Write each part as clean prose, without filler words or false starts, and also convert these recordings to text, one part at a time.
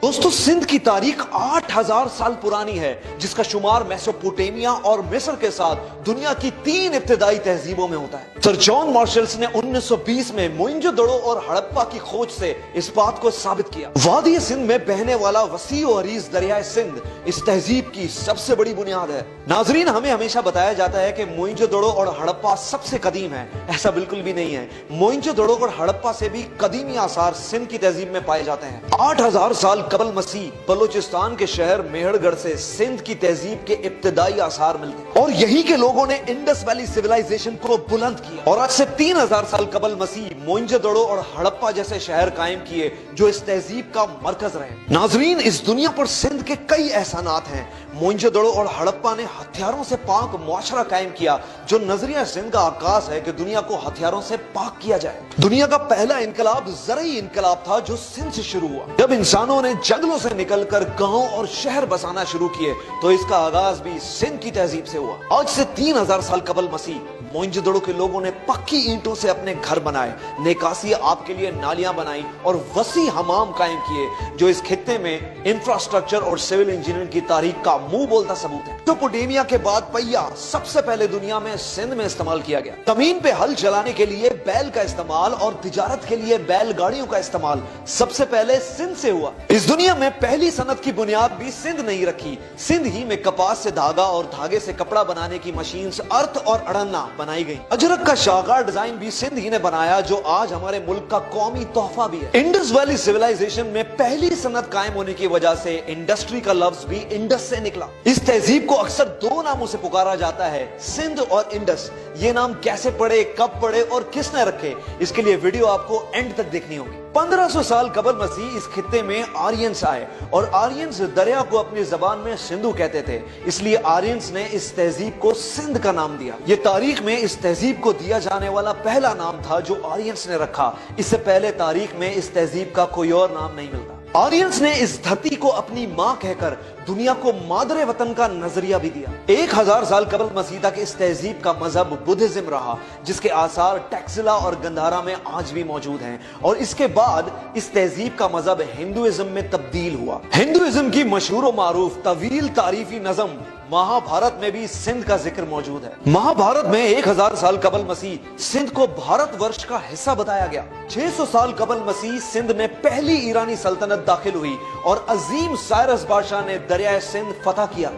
दोस्तों, सिंध की तारीख 8000 साल पुरानी है, जिसका शुमार मेसोपोटामिया और मिस्र के साथ दुनिया की 3 इब्तिदाई तहजीबों में होता है। सर जॉन मार्शल्स ने 1920 में मोइंजोदड़ो और हड़प्पा की खोज से इस बात को साबित किया। वादी सिंध में बहने वाला वसी और अरीज दरियाए सिंध इस तहजीब की सबसे बड़ी बुनियाद है। नाजरीन, हमें हमेशा बताया जाता है कि मोइंजोदड़ो और हड़प्पा सबसे कदीम है। ऐसा बिल्कुल भी नहीं है। मोइंजोदड़ो और हड़प्पा से भी कदीमी आसार सिंध की तहजीब में पाए जाते हैं। 8000 साल कबल मसीह बलूचिस्तान के शहर मेहरगढ़ से सिंध की तहजीब के इब्तिदाई आसार मिलते हैं और यहीं के लोगों ने इंडस वैली सिविलाइजेशन को बुलंद किया। और आज से 3000 साल कबल मसीह मोइंजोदड़ो और हड़प्पा जैसे शहर कायम किए जो इस तहजीब का मरकज रहे। नाजरीन, इस दुनिया पर सिंध के कई एहसानात हैं। मोइंजोदड़ो और हड़प्पा ने हथियारों से पाक मुआशरा कायम किया, जो नजरिया सिंध का आकाश है कि दुनिया को हथियारों से पाक किया जाए। दुनिया का पहला इनकलाब ज़रई इनकलाब था जो सिंध से शुरू हुआ। जब इंसानों ने जंगलों से निकलकर गांव और शहर बसाना शुरू किए तो इसका आगाज भी सिंध की तहजीब से हुआ। आज से 3000 साल कबल मसीह मोइंजोदड़ो के लोगों ने पक्की ईंटों से अपने घर बनाए, नेकासी आप के लिए नालियां बनाई और वसी हमाम कायम किए, जो इस खित्ते में इंफ्रास्ट्रक्चर और सिविल इंजीनियरिंग की तारीख का मुंह बोलता सबूत है। मेसोपोटामिया के बाद पहिया सबसे पहले दुनिया में सिंध में इस्तेमाल किया गया। जमीन पे हल चलाने के लिए बैल का इस्तेमाल और तिजारत के लिए बैलगाड़ियों का इस्तेमाल सबसे पहले सिंध से हुआ। इस दुनिया में पहली सनत की बुनियाद भी सिंध नहीं रखी। सिंध ही में कपास से धागा और धागे से कपड़ा बनाने की मशीन अर्थ और अड़न्ना बनाई गई। अजरक का शाहकार डिजाइन भी सिंध ही ने बनाया, जो आज हमारे मुल्क का कौमी तोहफा भी है। इंडस वैली सिविलाइजेशन में पहली सनत कायम होने की वजह से इंडस्ट्री का लफ्ज भी इंडस से निकला। इस तहजीब को अक्सर 2 नामों से पुकारा जाता है, सिंध और इंडस। ये नाम कैसे पड़े, कब पड़े और किसने रखे, इसके लिए वीडियो आपको एंड तक देखनी होगी। 1500 साल कबल मसीह इस खित्ते में आर्यंस आए और आर्यंस दरिया को अपनी जबान में सिंधु कहते थे, इसलिए आर्यंस ने इस तहजीब को सिंध का नाम दिया। ये तारीख में इस तहजीब को दिया जाने वाला पहला नाम था जो आर्यंस ने रखा। इससे पहले तारीख में इस तहजीब का कोई और नाम नहीं मिलता। आर्यंस ने इस धरती को अपनी मां कहकर दुनिया को मादरे वतन का नजरिया भी दिया। 1000 साल कबल मसीह तक इस तहजीब का मजहब बुद्धिज्म रहा, जिसके आसार टैक्सिला और गंधारा में आज भी मौजूद हैं। और इसके बाद इस तहजीब का मजहब हिंदुइज्म में तब्दील हुआ। हिंदुइज्म की मशहूर और मारूफ तवील तारीफी नज़म महाभारत में भी सिंध का जिक्र मौजूद है। महाभारत में 1000 साल कबल मसीह सिंध को भारतवर्ष का हिस्सा बताया गया। 600 साल कबल मसीह सिंध में पहली ईरानी सल्तनत दाखिल हुई और अजीम साइरस बादशाह ने दरियाए सिंध फतह किया।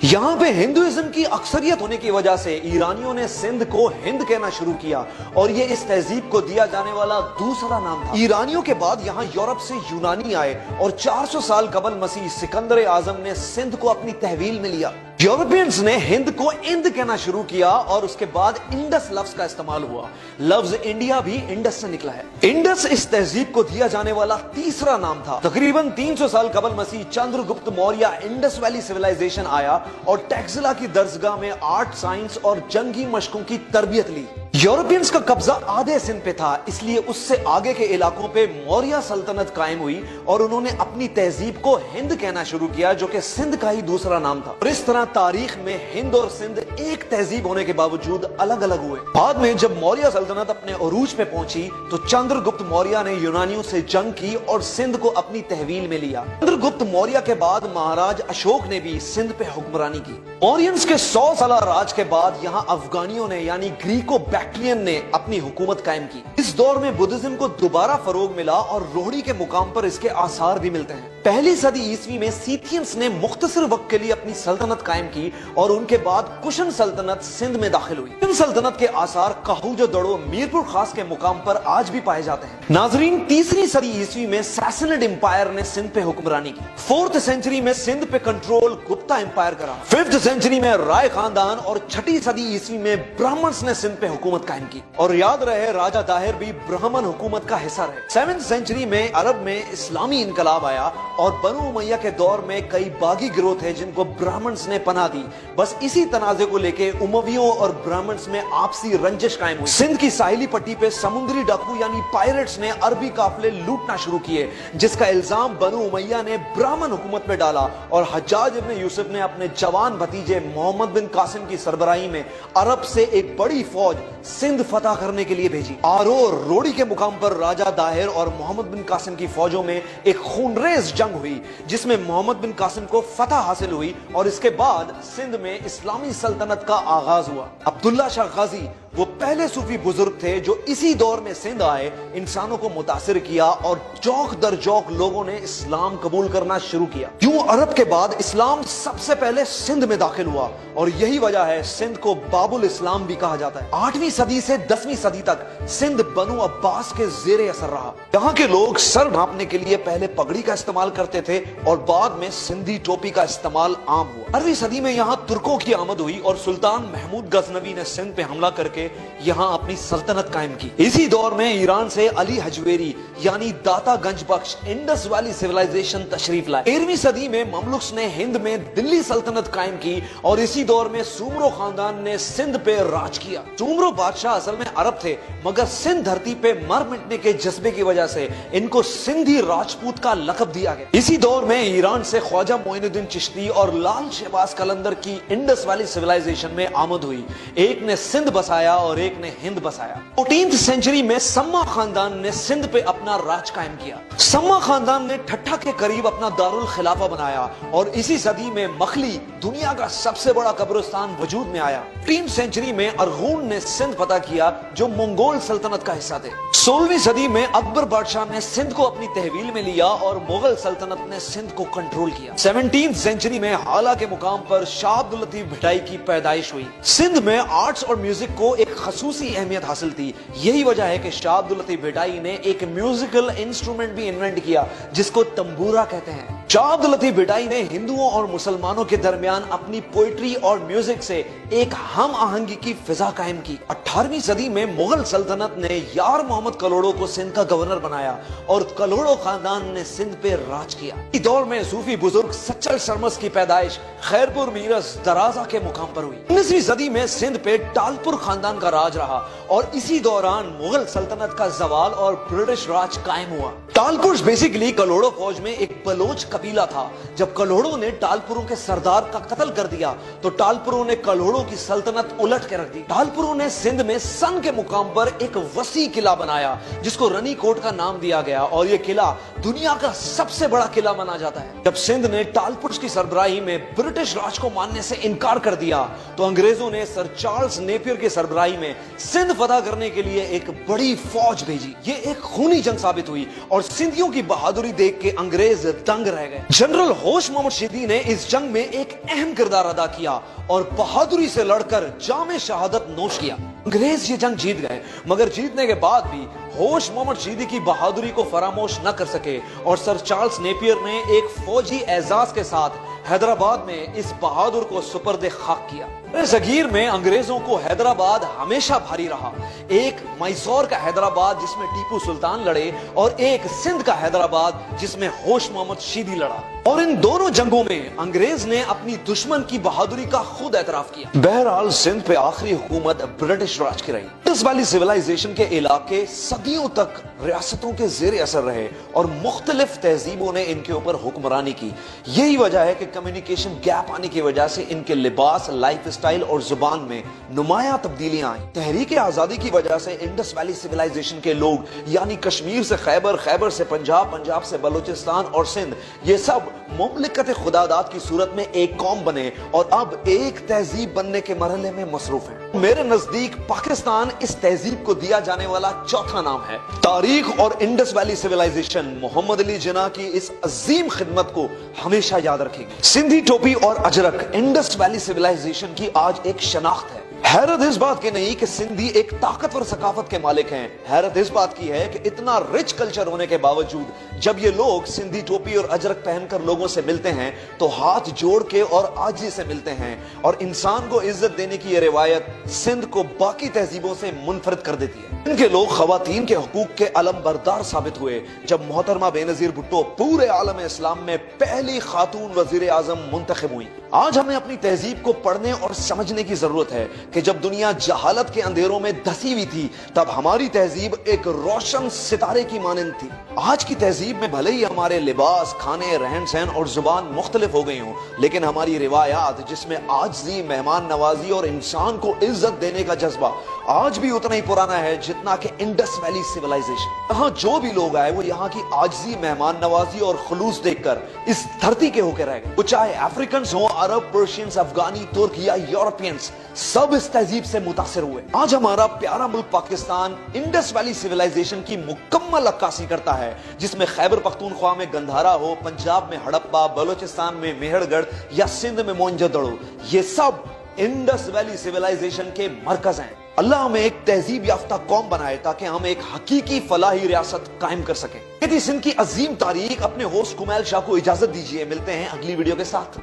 यहाँ पे हिंदुइज्म की अक्सरियत होने की वजह से ईरानियों ने सिंध को हिंद कहना शुरू किया और ये इस तहजीब को दिया जाने वाला दूसरा नाम था। ईरानियों के बाद यहाँ यूरोप से यूनानी आए और 400 साल कबल मसीह सिकंदर आजम ने सिंध को अपनी तहवील में लिया। यूरोपियंस ने हिंद को इंद कहना शुरू किया और उसके बाद इंडस लफ्ज का इस्तेमाल हुआ। लफ्ज इंडिया भी इंडस से निकला है। इंडस इस तहजीब को दिया जाने वाला तीसरा नाम था। तकरीबन 300 साल कबल मसीह Chandragupta Maurya Indus valley civilisation आया और टैक्सिला की दरसगाह में आर्ट, साइंस और जंगी मशकों की तरबियत ली। यूरोपियंस का कब्जा आधे सिंध पे था, इसलिए उससे आगे के इलाकों पे मौर्य सल्तनत कायम हुई और उन्होंने अपनी तहजीब को हिंद कहना शुरू किया, जो कि सिंध का ही दूसरा नाम था। और इस तरह तारीख में हिंद और सिंध एक तहजीब होने के बावजूद अलग अलग हुए। बाद में जब मौर्य सल्तनत अपने अरूज पे पहुंची तो चंद्रगुप्त मौर्य ने यूनानियों से जंग की और सिंध को अपनी तहवील में लिया। चंद्रगुप्त मौर्य के बाद महाराज अशोक ने भी सिंध पे हुक्मरानी की। मौर्यंस के 100 साल राज के बाद यहाँ अफगानियों ने यानी ग्रीको बैक्ट्रियन ने अपनी हुकूमत कायम की। इस दौर में बुद्धिज्म को दोबारा फरोग मिला और रोहड़ी के मुकाम पर इसके आसार भी मिलते हैं। पहली सदी ईस्वी में सीथियंस ने मुख्तसर वक्त के लिए अपनी सल्तनत कायम की और उनके बाद कुशन सल्तनत सिंध में दाखिल हुई। कुशन सल्तनत के आसार कहूजोदड़ो मीरपुर खास के मुकाम पर आज भी पाए जाते हैं। नाजरीन, 3री सदी ईस्वी में सैसनिड एम्पायर ने सिंध पे हुक्मरानी की। 4th सेंचुरी में सिंध पे कंट्रोल गुप्ता एम्पायर करा। 5th सेंचुरी में राय खानदान और 6ठी सदी ईस्वी में ब्राह्मण्स ने सिंध पे हुकूमत कायम की। और याद रहे, राजा दाहिर भी ब्राह्मण हुकूमत का हिस्सा रहे। 7th सेंचुरी में अरब में इस्लामी इनकलाब आया और बनु उमैया के दौर में कई बागी गिरोह थे जिनको ब्राह्मण्स ने पनाह दी। बस इसी तनाजे को लेके उमवियों और ब्राह्मण्स में आपसी रंजिश कायम हुई। सिंध की साहिली पट्टी पे समुद्री डाकू यानी पायरेट्स ने अरबी काफिले लूटना शुरू किए, जिसका इल्जाम बनु उमैया ने ब्राह्मण हुकूमत पे डाला और हज्जाज इब्न यूसुफ ने अपने जवान भतीजे मोहम्मद बिन कासिम की सरबराही में अरब से एक बड़ी फौज सिंध फतह करने के लिए भेजी। आरोर रोड़ी के मुकाम पर राजा दाहिर और मोहम्मद बिन कासिम की फौजों में एक खूनरेज जंग हुई जिसमें मोहम्मद बिन कासिम को फतह हासिल हुई और इसके बाद सिंध में इस्लामी सल्तनत का आगाज हुआ। अब्दुल्ला शाह गाजी वो पहले सूफी बुजुर्ग थे जो इसी दौर में सिंध आए, इंसानों को मुतासिर किया और चौक दर चौक लोगों ने इस्लाम कबूल करना शुरू किया। यूं अरब के बाद इस्लाम सबसे पहले सिंध में दाखिल हुआ और यही वजह है सिंध को बाबुल इस्लाम भी कहा जाता है। 8वीं सदी से 10वीं सदी तक सिंध बनु अब्बास के जेरे असर रहा। यहाँ के लोग सर ढांपने के लिए पहले पगड़ी का इस्तेमाल करते थे और बाद में सिंधी टोपी का इस्तेमाल आम हुआ। 18वीं सदी में यहाँ तुर्कों की आमद हुई और सुल्तान महमूद गजनवी ने सिंध पे हमला करके यहाँ अपनी सल्तनत कायम की। इसी दौर में ईरान से अली हजवेरी यानी दाता गंज बख्श इंडस वैली सिविलाइजेशन तशरीफ लाए। 13वीं सदी में ममलुक्स ने हिंद में दिल्ली सल्तनत कायम की और इसी दौर में सुमरो खानदान ने सिंध पे राज किया। सुमरो बादशाह असल में अरब थे मगर सिंध धरती पे मर मिटने के जज्बे की वजह से इनको सिंधी राजपूत का लक़ब दिया गया। इसी दौर में ईरान से ख्वाजा मोइनुद्दीन चिश्ती और लाल शहबाज कलंदर की इंडस वैली सिविलाइजेशन में आमद हुई। एक ने सिंध बसाया और एक ने हिंद बसाया। 14वीं सेंचुरी में सम्मा खानदान ने सिंध पे अपना राज कायम किया। सम्मा खानदान ने ठट्ठा के करीब अपना दारुल खिलाफा बनाया और इसी सदी में मखली दुनिया का सबसे बड़ा कब्रिस्तान वजूद में आया। 15वीं सेंचुरी में अरगून ने सिंध फतह किया जो मंगोल सल्तनत का हिस्सा थे। 16वीं सदी में अकबर बादशाह ने सिंध को अपनी तहवील में लिया और मुगल सल्तनत ने सिंध को कंट्रोल किया। 17वीं सेंचुरी में हाला के मुकाम पर शाह अब्दुल लतीफ भिटाई की पैदाइश हुई। सिंध में आर्ट्स और म्यूजिक को एक खसूसी अहमियत हासिल थी। यही वजह है कि शाह अब्दुल लतीफ भिटाई ने एक म्यूजिकल इंस्ट्रूमेंट भी इन्वेंट किया जिसको तंबूरा कहते हैं। शाह अब्दुल लतीफ भिटाई ने हिंदुओं और मुसलमानों के दरमियान अपनी पोइट्री और म्यूजिक से एक हम आहंगी की फिजा कायम की। 18वीं सदी में मुगल सल्तनत ने यार मोहम्मद कलोड़ो को सिंध का गवर्नर बनाया और कलोड़ो खानदान ने सिंध पे राज किया। इस दौर में सूफी बुजुर्ग सच्चल शर्मस की पैदाइश खैरपुर मीरस दराजा के मुकाम पर हुई। 19वीं सदी में सिंध पे टालपुर खानदान का राज रहा और इसी दौरान मुगल सल्तनत का जवाल और ब्रिटिश राज कायम हुआ। टालपुर बेसिकली कलोड़ो फौज में एक बलोच कबीला था। जब कलोड़ो ने टालपुरों के सरदार का कत्ल कर दिया तो टालपुरों ने कलोड़ो की सल्तनत उलट के रख दी। टालपुरों ने सिंध में सन के मुकाम पर एक वसी किला बनाया जिसको रनी कोट का नाम दिया गया और यह किला दुनिया का सबसे बड़ा किला माना जाता है। जब सिंध ने टालपुर की सरबराही में ब्रिटिश राज को मानने से इनकार कर दिया तो अंग्रेजों ने सर चार्ल्स नेपियर की सरबराही में सिंध फतह करने के लिए एक बड़ी फौज भेजी। ये एक खूनी जंग साबित हुई और सिंधियों की बहादुरी देख के अंग्रेज दंग रह गए। जनरल होश मोहम्मद शीदी ने इस जंग में एक अहम किरदार अदा किया और बहादुरी से लड़कर जामे शहादत नोश किया। अंग्रेज ये जंग जीत गए मगर जीतने के बाद भी होश मोहम्मद शीदी की बहादुरी को फरामोश न कर सके और सर चार्ल्स नेपियर ने एक फौजी एजाज के साथ हैदराबाद में इस बहादुर को सुपर्द खाक किया। जगीर में अंग्रेजों को हैदराबाद हमेशा भारी रहा। एक मैसूर का हैदराबाद जिसमें टीपू सुल्तान लड़े और एक सिंध का हैदराबाद जिसमें होश मोहम्मद शीदी लड़ा और इन दोनों जंगों में अंग्रेज ने अपनी दुश्मन की बहादुरी का खुद एतराफ किया। बहरहाल सिंध पे आखिरी हुकूमत ब्रिटिश राज की रही। इंडस वैली सिविलाइजेशन के इलाके सदियों तक रियासतों के जेर असर रहे और मुख्तलिफ तहजीबों ने इनके ऊपर हुक्मरानी की। यही वजह है कि कम्युनिकेशन गैप आने की वजह से इनके लिबास, लाइफ स्टाइल और जुबान में नुमाया तब्दीलियां आई। तहरीक आजादी की वजह से इंडस वैली सिविलाइजेशन के लोग यानी कश्मीर से खैबर, खैबर से पंजाब, पंजाब से बलूचिस्तान और सिंध ये सब मुमलिकत खुदादात की सूरत में एक कौम बने और अब एक तहजीब बनने के मरहले में मसरूफ हैं। मेरे नजदीक पाकिस्तान इस तहजीब को दिया जाने वाला चौथा नाम है। तारीख और Indus valley civilisation Mohammad Ali Jinnah की इस अजीम खिदमत को हमेशा याद रखेगी। सिंधी टोपी और अजरक इंडस वैली सिविलाइजेशन की आज एक शनाख्त है। हैरत इस बात की नहीं कि सिंधी एक ताकतवर सकाफत के मालिक हैं, हैरत इस बात की है कि इतना रिच कल्चर होने के बावजूद जब ये लोग सिंधी टोपी और अजरक पहनकर लोगों से मिलते हैं तो हाथ जोड़ के और आजी से मिलते हैं और इंसान को इज्जत देने की ये रिवायत सिंध को बाकी तहजीबों से मुनफरद कर देती है। इनके लोग खवातीन के हकूक के अलम बरदार साबित हुए जब मोहतरमा बेनजीर भुट्टो पूरे आलम इस्लाम में पहली खातून वजीर आजम मुंतखब हुई। آج ہمیں اپنی تہذیب کو پڑھنے اور سمجھنے کی ضرورت ہے کہ جب دنیا جہالت کے اندھیروں میں دھسی ہوئی تھی تب ہماری تہذیب ایک روشن ستارے کی مانند تھی۔ آج کی تہذیب میں بھلے ہی ہمارے لباس، کھانے، رہن سہن اور زبان مختلف ہو گئی ہوں، لیکن ہماری روایات جس میں عاجزی، مہمان نوازی اور انسان کو عزت دینے کا جذبہ آج بھی اتنا ہی پرانا ہے جتنا کہ انڈس ویلی سیولائزیشن۔ یہاں جو بھی لوگ آئے وہ یہاں کی عاجزی، مہمان نوازی اور خلوص دیکھ کر اس دھرتی کے ہو کے رہ گئے۔ وہ چاہے افریقنز ہوں، عرب، پرشینز، افغانی، ترک یا یورپینز، سب اس تہذیب سے متاثر ہوئے۔ آج ہمارا پیارا ملک پاکستان انڈس ویلی سیولائزیشن کی مکمل عکاسی کرتا ہے، جس میں خیبر پختونخوا میں گندھارا ہو، پنجاب میں ہڑپا، بلوچستان میں میہر گڑھ یا سندھ میں موئنجو دڑو، یہ سب انڈس ویلی سیولائزیشن کے مرکز ہیں۔ اللہ ہمیں ایک تہذیب یافتہ قوم بنائے تاکہ ہم ایک حقیقی فلاحی ریاست قائم کر سکیں۔ یہ تھی سندھ کی عظیم تاریخ۔ اپنے ہوسٹ کمیل شاہ کو اجازت دیجیے، ملتے ہیں اگلی ویڈیو کے ساتھ۔